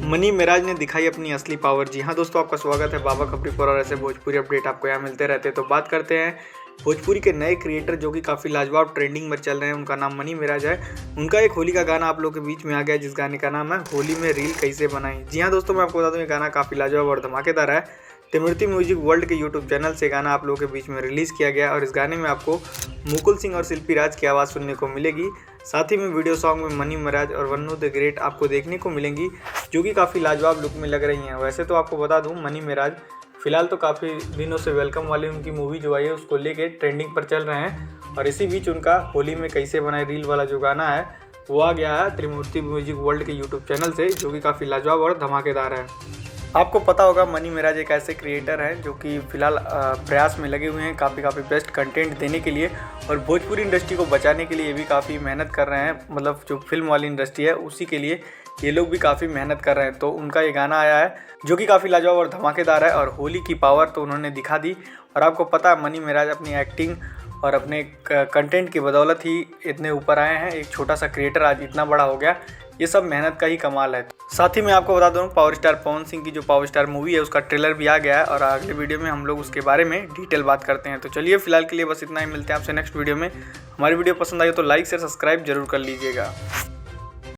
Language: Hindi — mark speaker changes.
Speaker 1: मनी मेराज ने दिखाई अपनी असली पावर। जी हाँ दोस्तों, आपका स्वागत है बाबा खबरी पर और ऐसे भोजपुरी अपडेट आपको यहाँ मिलते रहते हैं। तो बात करते हैं भोजपुरी के नए क्रिएटर जो कि काफ़ी लाजवाब ट्रेंडिंग में चल रहे हैं। उनका नाम मनी मेराज है। उनका एक होली का गाना आप लोग के बीच में आ गया, जिस गाने का नाम है होली में रील कैसे बनाई। जी हाँ दोस्तों, मैं आपको बता दूँ ये गाना काफ़ी लाजवाब और धमाकेदार है। तिमृति म्यूजिक वर्ल्ड के यूट्यूब चैनल से गाना आप लोगों के बीच में रिलीज़ किया गया और इस गाने में आपको मुकुल सिंह और शिल्पी राज की आवाज़ सुनने को मिलेगी। साथ ही में वीडियो सॉन्ग में मनी मेराज और वन्नू द ग्रेट आपको देखने को मिलेंगी, जो कि काफ़ी लाजवाब लुक में लग रही हैं। वैसे तो आपको बता दूं मनी मेराज फिलहाल तो काफ़ी दिनों से वेलकम वाली उनकी मूवी जो आई है उसको लेके ट्रेंडिंग पर चल रहे हैं और इसी बीच उनका होली में कैसे बनाए रील वाला जो गाना है वो आ गया है त्रिमूर्ति म्यूजिक वर्ल्ड के यूट्यूब चैनल से, जो कि काफ़ी लाजवाब और धमाकेदार है। आपको पता होगा मनी मेराज एक ऐसे क्रिएटर हैं जो कि फ़िलहाल प्रयास में लगे हुए हैं काफ़ी बेस्ट कंटेंट देने के लिए और भोजपुरी इंडस्ट्री को बचाने के लिए ये भी काफ़ी मेहनत कर रहे हैं। मतलब जो फिल्म वाली इंडस्ट्री है उसी के लिए ये लोग भी काफ़ी मेहनत कर रहे हैं। तो उनका ये गाना आया है जो कि काफ़ी लाजवाब और धमाकेदार है और होली की पावर तो उन्होंने दिखा दी। और आपको पता है मनी मेराज अपनी एक्टिंग और अपने कंटेंट की बदौलत ही इतने ऊपर आए हैं। एक छोटा सा क्रिएटर आज इतना बड़ा हो गया, ये सब मेहनत का ही कमाल है। साथ ही मैं आपको बता दूं पावर स्टार पवन सिंह की जो पावर स्टार मूवी है उसका ट्रेलर भी आ गया है और अगले वीडियो में हम लोग उसके बारे में डिटेल बात करते हैं। तो चलिए फिलहाल के लिए बस इतना ही, मिलते हैं आपसे नेक्स्ट वीडियो में। हमारी वीडियो पसंद आई तो लाइक शेयर सब्सक्राइब जरूर कर लीजिएगा।